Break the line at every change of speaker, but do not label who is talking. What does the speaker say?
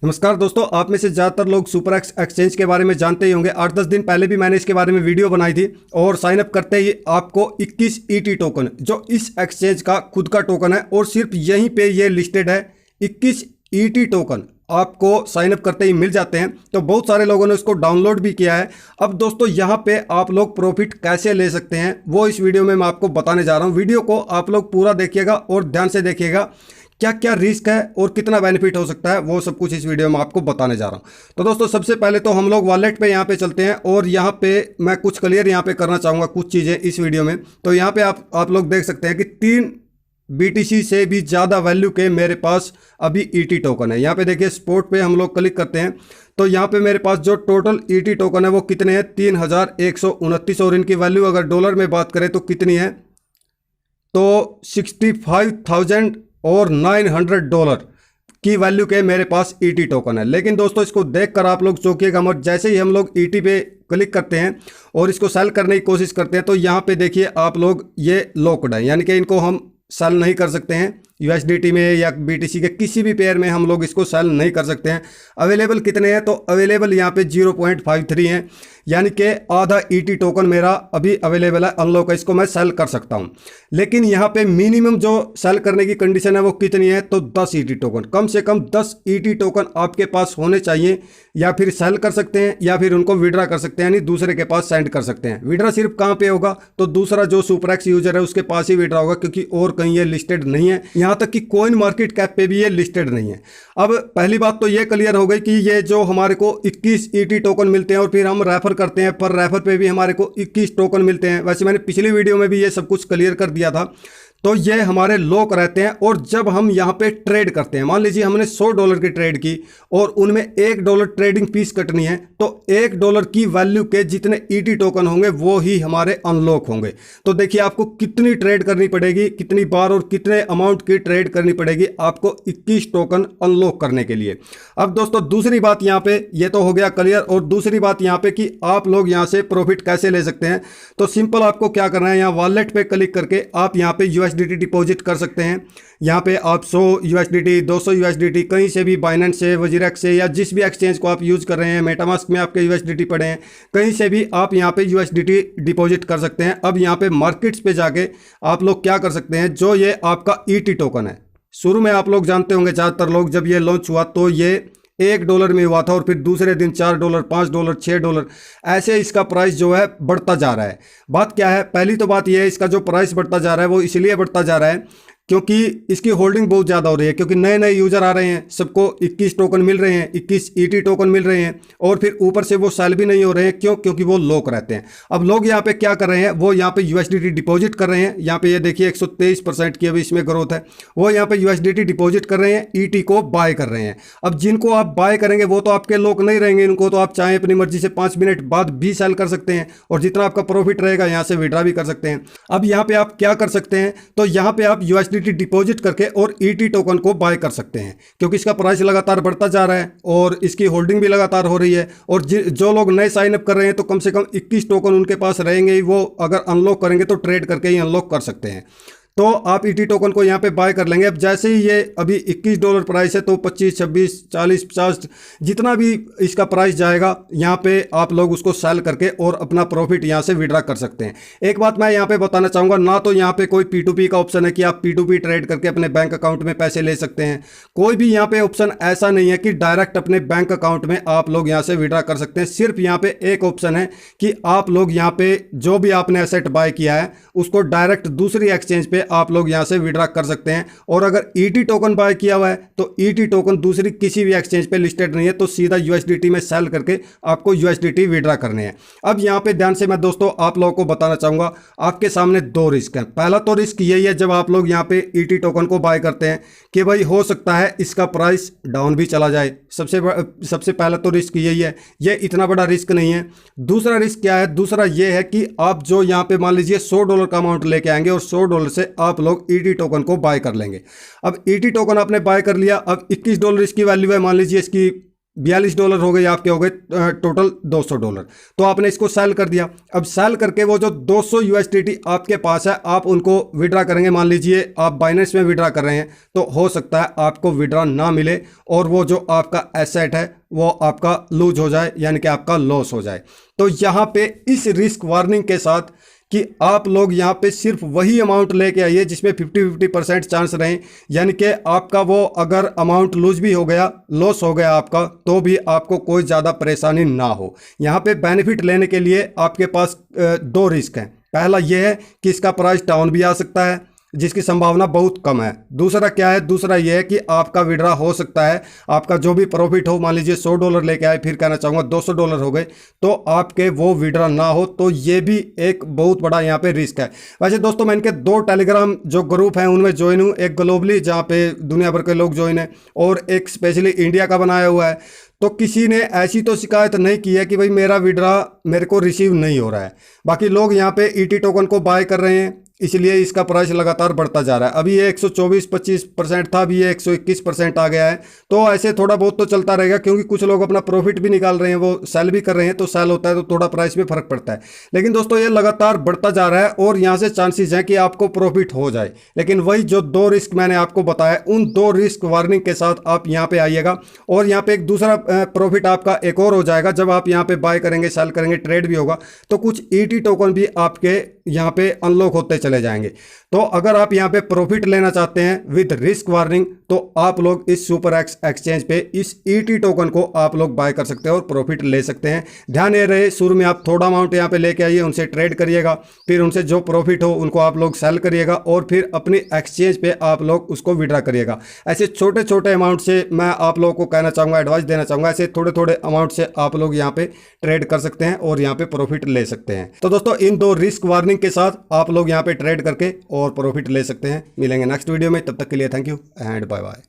नमस्कार दोस्तों, आप में से ज़्यादातर लोग सुपरएक्स एक्सचेंज के बारे में जानते ही होंगे। 8-10 दिन पहले भी मैंने इसके बारे में वीडियो बनाई थी और साइन अप करते ही आपको 21 ईटी टोकन, जो इस एक्सचेंज का खुद का टोकन है और सिर्फ यहीं पे ये लिस्टेड है, 21 ईटी टोकन आपको साइन अप करते ही मिल जाते हैं। तो बहुत सारे लोगों ने उसको डाउनलोड भी किया है। अब दोस्तों यहाँ पे आप लोग प्रॉफिट कैसे ले सकते हैं वो इस वीडियो में मैं आपको बताने जा रहा हूँ। वीडियो को आप लोग पूरा देखिएगा और ध्यान से देखिएगा क्या क्या रिस्क है और कितना बेनिफिट हो सकता है, वो सब कुछ इस वीडियो में आपको बताने जा रहा हूँ। तो दोस्तों सबसे पहले तो हम लोग वॉलेट पे यहाँ पे चलते हैं और यहाँ पे मैं कुछ क्लियर यहाँ पे करना चाहूँगा कुछ चीज़ें इस वीडियो में। तो यहाँ पे आप लोग देख सकते हैं कि 3 BTC से भी ज़्यादा वैल्यू के मेरे पास अभी ईटी टोकन है। यहाँ पे देखिए स्पोर्ट पे हम लोग क्लिक करते हैं तो यहाँ पे मेरे पास जो टोटल ईटी टोकन है वो कितने हैं, 3129। और इनकी वैल्यू अगर डॉलर में बात करें तो कितनी है, तो 65,000 और $900 की वैल्यू के मेरे पास ईटी टोकन है। लेकिन दोस्तों इसको देखकर आप लोग चौंकिएगा मत। जैसे ही हम लोग ईटी पे क्लिक करते हैं और इसको सेल करने की कोशिश करते हैं तो यहाँ पे देखिए आप लोग ये लॉक्ड है, यानी कि इनको हम सेल नहीं कर सकते हैं। USDT में या BTC के किसी भी पेयर में हम लोग इसको सेल नहीं कर सकते हैं। अवेलेबल कितने हैं, तो अवेलेबल यहाँ पे 0.53 हैं, यानी कि आधा ईटी टोकन मेरा अभी अवेलेबल है अनलॉक है, इसको मैं सेल कर सकता हूँ। लेकिन यहाँ पे मिनिमम जो सेल करने की कंडीशन है वो कितनी है, तो 10 ईटी टोकन, कम से कम 10 ईटी टोकन आपके पास होने चाहिए, या फिर सेल कर सकते हैं या फिर उनको विड्रा कर सकते हैं, यानी दूसरे के पास सेंड कर सकते हैं। विड्रा सिर्फ कहाँ पे होगा, तो दूसरा जो सुपरएक्स यूजर है उसके पास ही विड्रा होगा, क्योंकि और कहीं ये लिस्टेड नहीं है। यहाँ तक कि कॉइन मार्केट कैप पे भी ये लिस्टेड नहीं है। अब पहली बात तो ये क्लियर हो गई कि ये जो हमारे को 21 ईटी टोकन मिलते हैं और फिर हम रेफर करते हैं, पर रेफर पे भी हमारे को 21 टोकन मिलते हैं। वैसे मैंने पिछली वीडियो में भी ये सब कुछ क्लियर कर दिया था। तो ये हमारे लॉक रहते हैं और जब हम यहाँ पे ट्रेड करते हैं, मान लीजिए हमने $100 की ट्रेड की और उनमें $1 ट्रेडिंग फीस कटनी है, तो $1 की वैल्यू के जितने ईटी टोकन होंगे वो ही हमारे अनलॉक होंगे। तो देखिए आपको कितनी ट्रेड करनी पड़ेगी, कितनी बार और कितने अमाउंट की ट्रेड करनी पड़ेगी आपको 21 टोकन अनलॉक करने के लिए। अब दोस्तों दूसरी बात यहाँ पे ये तो हो गया क्लियर, और दूसरी बात यहाँ पे कि आप लोग यहाँ से प्रॉफिट कैसे ले सकते हैं। तो सिंपल आपको क्या करना है, यहाँ वॉलेट पे क्लिक करके आप यहाँ पे USDT डिपॉजिट कर सकते हैं। यहाँ पे आप 100 USDT, 200 USDT कहीं से भी, बाइनेंस से, वजीरेक्स से, या जिस भी एक्सचेंज को आप यूज़ कर रहे हैं, मेटामास्क में आपके USDT पड़े हैं, कहीं से भी आप यहाँ पे USDT डिपॉजिट कर सकते हैं। अब यहाँ पे मार्केट्स पे जाके आप लोग क्या कर सकते हैं, जो ये आपका ईटी टोकन है, शुरू में आप लोग जानते होंगे ज़्यादातर लोग जब ये लॉन्च हुआ तो ये $1 में हुआ था और फिर दूसरे दिन $4, $5, $6, ऐसे इसका प्राइस जो है बढ़ता जा रहा है। बात क्या है, पहली तो बात यह है, इसका जो प्राइस बढ़ता जा रहा है वो इसलिए बढ़ता जा रहा है क्योंकि इसकी होल्डिंग बहुत ज़्यादा हो रही है, क्योंकि नए नए यूज़र आ रहे हैं, सबको 21 टोकन मिल रहे हैं, 21 ईटी टोकन मिल रहे हैं, और फिर ऊपर से वो सेल भी नहीं हो रहे हैं। क्यों? क्योंकि वो लॉक रहते हैं। अब लोग यहाँ पे क्या कर रहे हैं, वो यहाँ पे USDT डिपॉजिट कर रहे हैं। यहाँ पे ये देखिए 123% की अभी इसमें ग्रोथ है। वो यहाँ पे USDT डिपॉजिट कर रहे हैं, ईटी को बाय कर रहे हैं। अब जिनको आप बाय करेंगे वो तो आपके लॉक नहीं रहेंगे, इनको तो आप चाहे अपनी मर्जी से 5 मिनट बाद भी सेल कर सकते हैं, और जितना आपका प्रॉफिट रहेगा यहाँ से विड्रा भी कर सकते हैं। अब यहाँ पे आप क्या कर सकते हैं, तो यहाँ पे आप USDT डिपॉजिट करके और ईटी टोकन को बाय कर सकते हैं, क्योंकि इसका प्राइस लगातार बढ़ता जा रहा है और इसकी होल्डिंग भी लगातार हो रही है। और जो लोग नए साइन अप कर रहे हैं तो कम से कम 21 टोकन उनके पास रहेंगे ही, वो अगर अनलॉक करेंगे तो ट्रेड करके ही अनलॉक कर सकते हैं। तो आप ईटी टोकन को यहाँ पे बाय कर लेंगे। अब जैसे ही ये अभी $21 प्राइस है तो 25, 26, 40, 50 जितना भी इसका प्राइस जाएगा यहाँ पे आप लोग उसको सेल करके और अपना प्रॉफिट यहाँ से विड्रा कर सकते हैं। एक बात मैं यहाँ पे बताना चाहूँगा, ना तो यहाँ पे कोई P2P का ऑप्शन है कि आप P2P ट्रेड करके अपने बैंक अकाउंट में पैसे ले सकते हैं। कोई भी यहाँ पे ऑप्शन ऐसा नहीं है कि डायरेक्ट अपने बैंक अकाउंट में आप लोग यहाँ से विड्रा कर सकते हैं। सिर्फ यहाँ पे एक ऑप्शन है कि आप लोग यहाँ पे जो भी आपने एसेट बाय किया है उसको डायरेक्ट दूसरी एक्सचेंज पे आप लोग यहां से विड्रा कर सकते हैं। और अगर ईटी टोकन बाय किया हुआ है तो ईटी टोकन दूसरी किसी भी एक्सचेंज पे लिस्टेड नहीं है, तो सीधा USDT में सेल करके आपको USDT विड्रा करने हैं। अब यहां पे ध्यान से मैं दोस्तों आप लोगों को बताना चाहूंगा, आपके सामने 2 रिस्क हैं। पहला तो रिस्क यही है जब आप लोग यहां पे ईटी टोकन को बाय करते हैं कि भाई हो सकता है इसका प्राइस डाउन भी चला जाए। सबसे पहला तो रिस्क यही है, ये इतना बड़ा रिस्क नहीं है। दूसरा रिस्क क्या है, दूसरा ये है कि आप जो यहाँ पे मान लीजिए $100 का अमाउंट लेके आएंगे और $100 से आप लोग ईटी टोकन को बाय कर लेंगे। अब ईटी टोकन आपने बाय कर लिया, अब $21 इसकी वैल्यू है, मान लीजिए इसकी $42 हो गए, आपके हो गए टोटल $200। तो आपने इसको सेल कर दिया। अब सेल करके वो जो 200 USDT आपके पास है, आप उनको विड्रा करेंगे। मान लीजिए आप बाइनेंस में विड्रा कर रहे हैं, तो हो सकता है आपको विड्रा ना मिले और वो जो आपका एसेट है वो आपका लूज हो जाए, यानी कि आपका लॉस हो जाए। तो यहाँ पे इस रिस्क वार्निंग के साथ कि आप लोग यहाँ पे सिर्फ वही अमाउंट लेके आइए जिसमें 50-50% चांस रहें, यानी कि आपका वो अगर अमाउंट लूज भी हो गया, लॉस हो गया आपका, तो भी आपको कोई ज़्यादा परेशानी ना हो। यहाँ पे बेनिफिट लेने के लिए आपके पास दो रिस्क हैं। पहला ये है कि इसका प्राइस डाउन भी आ सकता है, जिसकी संभावना बहुत कम है। दूसरा क्या है, दूसरा ये है कि आपका विड्रा हो सकता है, आपका जो भी प्रॉफिट हो, मान लीजिए $100 लेके आए, फिर कहना चाहूँगा $200 हो गए, तो आपके वो विड्रा ना हो। तो ये भी एक बहुत बड़ा यहाँ पे रिस्क है। वैसे दोस्तों, मैं इनके 2 टेलीग्राम जो ग्रुप हैं उनमें ज्वाइन हूँ, एक ग्लोबली जहाँ पे दुनिया भर के लोग ज्वाइन है, और एक स्पेशली इंडिया का बनाया हुआ है। तो किसी ने ऐसी तो शिकायत नहीं की है कि भाई मेरा विड्रा मेरे को रिसीव नहीं हो रहा है। बाकी लोग यहाँ पे ET टोकन को बाय कर रहे हैं, इसलिए इसका प्राइस लगातार बढ़ता जा रहा है। अभी ये 124-25% था, अभी ये 121% आ गया है। तो ऐसे थोड़ा बहुत तो चलता रहेगा, क्योंकि कुछ लोग अपना प्रॉफिट भी निकाल रहे हैं, वो सेल भी कर रहे हैं। तो सेल होता है तो थोड़ा प्राइस में फर्क पड़ता है। लेकिन दोस्तों, ये लगातार बढ़ता जा रहा है और यहाँ से चांसेस हैं कि आपको प्रॉफिट हो जाए। लेकिन वही जो 2 रिस्क मैंने आपको बताया, उन 2 रिस्क वार्निंग के साथ आप यहाँ पे आइएगा। और यहाँ पे एक दूसरा प्रॉफिट आपका एक और हो जाएगा, जब आप यहाँ पे बाय करेंगे, सेल करेंगे, ट्रेड भी होगा, तो कुछ ET टोकन भी आपके यहाँ पे अनलॉक होते चले जाएंगे। तो अगर आप यहाँ पे प्रॉफिट लेना चाहते हैं विद रिस्क वार्निंग, तो आप लोग इस सुपरएक्स एक्सचेंज पे इस ET टोकन को आप लोग बाय कर सकते हैं और प्रॉफिट ले सकते हैं। ध्यान ये रहे, शुरू में आप थोड़ा अमाउंट यहाँ पे लेके आइए, उनसे ट्रेड करिएगा, फिर उनसे जो प्रॉफिट हो उनको आप लोग सेल करिएगा, और फिर अपनी एक्सचेंज पे आप लोग उसको विड्रा करिएगा। ऐसे छोटे छोटे अमाउंट से मैं आप लोगों को कहना चाहूँगा, एडवाइस देना चाहूँगा, ऐसे थोड़े थोड़े अमाउंट से आप लोग यहाँ पे ट्रेड कर सकते हैं और यहाँ पे प्रॉफिट ले सकते हैं। तो दोस्तों, इन 2 रिस्क वार्निंग के साथ आप लोग यहाँ पे ट्रेड करके और प्रॉफिट ले सकते हैं। मिलेंगे नेक्स्ट वीडियो में, तब तक के लिए thank you and bye bye.